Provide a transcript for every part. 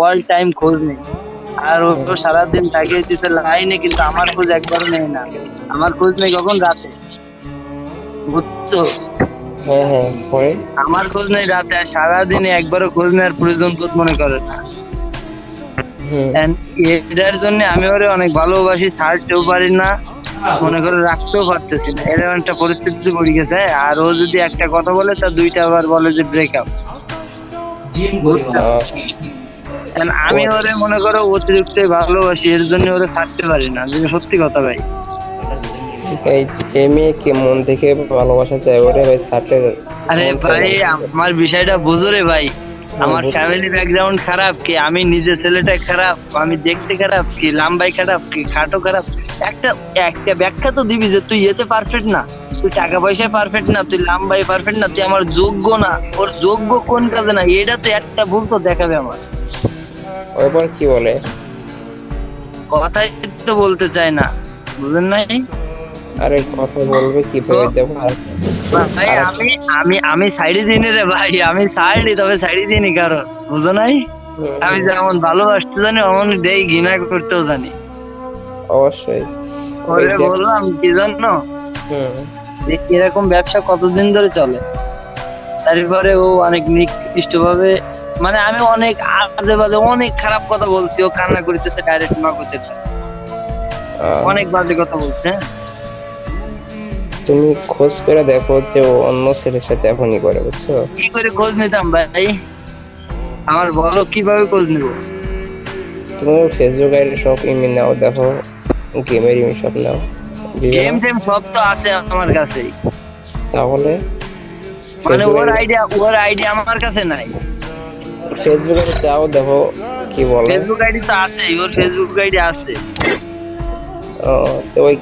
All time খোঁজ নেই। আর ও সারাদিন থাকে দিতে লাইনে, কিন্তু আমার খোঁজ একবারও নেই না। আমার খোঁজ নেই কখন? রাতে, বুঝছো? হ্যাঁ হ্যাঁ, পরে আমার খোঁজ নেই রাতে, আর সারাদিনে একবারও খোঁজ নেওয়ার প্রয়োজন বোধ মনে করে না। হুম And এটার জন্য আমি ওরে অনেক ভালোবাসি, ছাড়তেও পারি না, মনে করে রাখতেও পারতেছি না, এরকম একটা পরিস্থিতিতে পড়ে গেছে। আর ও যদি একটা কথা বলে তা দুইটা আবার বলে যে ব্রেকআপ, বুঝছো? আহ, And ও আমি ওরে মনে করো অতিরিক্ত ভালোবাসি, এর জন্য ওরে ছাড়তে পারি না, যেটা সত্যি কথা ভাই। এই যে মেয়েকে মন থেকে ভালোবাসা যায় ওরে ভাই ছাড়তে আরে মন চায় ভাই, না। আমার বিষয়টা বুঝো রে ভাই। আমার বুঝছি। ফ্যামিলি ব্যাকগ্রাউন্ড খারাপ কি, আমি নিজে ছেলেটা খারাপ, আমি দেখতে খারাপ কি, লাম্বাই খারাপ কি, খাটো খারাপ, একটা একটা ব্যাখ্যা তো দিবি যে তুই এতে পারফেক্ট না, তুই টাকা পয়সায় পারফেক্ট না, তুই লাম্বাই পারফেক্ট না, তুই আমার যোগ্য না। ওর যোগ্য কোন কাজে না, এটা তো একটা ভুল তো দেখাবে আমার। ওইবার কি বলে? কথাই তো বলতে চায় না, বুঝেন নাই? আরে কথা বলবে তো কিভাবে দেখো ভাই, আর আমি আমি আমি সাইডে দিইনি রে ভাই, আমি সাইডে, তবে সাইডে দিইনি কারণ, বুঝো নাই? আমি যেমন ভালোবাসতে জানি, অমন দেই ঘৃণা করতেও জানি। অবশ্যই ওই ওরে দেখ। বললাম কি জানো, হুম যে এরকম ব্যবসা কতদিন ধরে চলে। তারপরে ও অনেক নিকৃষ্ট ভাবে, মানে আমি অনেক আজে বাজে অনেক খারাপ কথা বলছি, ও কান্না করিতেছে ডাইরেক্ট নগদে, আহ, অনেক বাজে কথা বলছে, হ্যাঁ? তুমি খোঁজ করে দেখো যে ও অন্য ছেলের সাথে এখনই করে, বুঝছো? কি করে খোঁজ নিতাম ভাই? আমার বলো কিভাবে খোঁজ নিব? তুমি ফেসবুক আইডি সব ইমেল নাও, দেখো গেমের ইমেল সব নাও, দিবে গেম না? টেম সব তো আছে আমার কাছে, তাহলে মানে ফেসবুক আইডি, ওর আইডিয়া আমার কাছে নাই। ফেসবুক আইডি যাও দেখো কি বলে। ফেসবুক আইডি তো আছে, ওর ফেসবুক আইডি আছে। তো ওই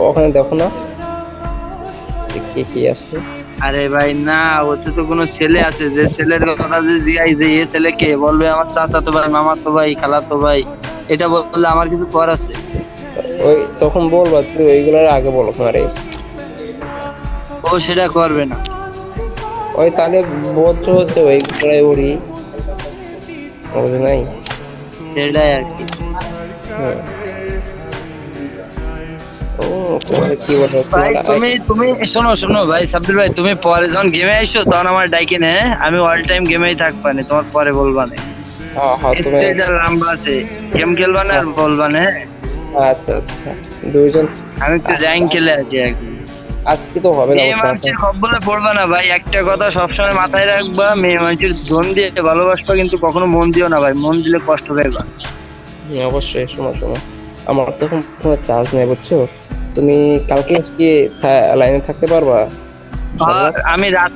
ওখানে দেখো না যে কি কি আছে। আরে ভাই না, ওতে তো কোনো ছেলে আছে, যে ছেলের কথা যে জিজ্ঞাই যে এ ছেলে কে, বলবে আমার চাচাতো ভাই, মামাতো ভাই, খালাতো ভাই, এটা বললে আমার কিছু কর আছে? ওই তখন বলবা তুমি ওইগুলোর আগে বলো তোমারে। ও সেটা করবে না। ওই তাহলে বলছো হচ্ছে ওইগুলোই উড়ি, বুঝো নাই? সেটাই আর কি। হ্যাঁ। ও তোমার কি বলবো ভাই তোমার তুমি শোনো শোনো ভাই, সাব্বির ভাই, তুমি পরে যখন গেমে আইসো তখন আমার ডাইকে নে, হ্যাঁ? আমি অল টাইম গেমেই থাকবা না, তোমার পরে বলবা না। হ্যাঁ হ্যাঁ তুমি স্টেজটা লম্বা আছে, গেম খেলবা না আর বলবা না, হ্যাঁ? আচ্ছা আচ্ছা দুইজন আমি একটু র্যাঙ্ক খেলে আছি এখন। আজকে তো হবে না মেয়ে বুঝছো মানুষের খপ্পরে পড়বা না ভাই, একটা কথা সবসময় মাথায় রাখবা, মেয়ে মানুষের ধন দিয়ে ভালোবাসবা, কিন্তু কখনো মন দিও না ভাই, মন দিলে কষ্ট পাইবা। অবশ্যই। শোনো শোনো, আমার তো এখন কোনো চার্জ নেই বুঝছো। তুমি কালকে কি লাইনে থাকতে পারবা? আর সম্ভব? আমি রাত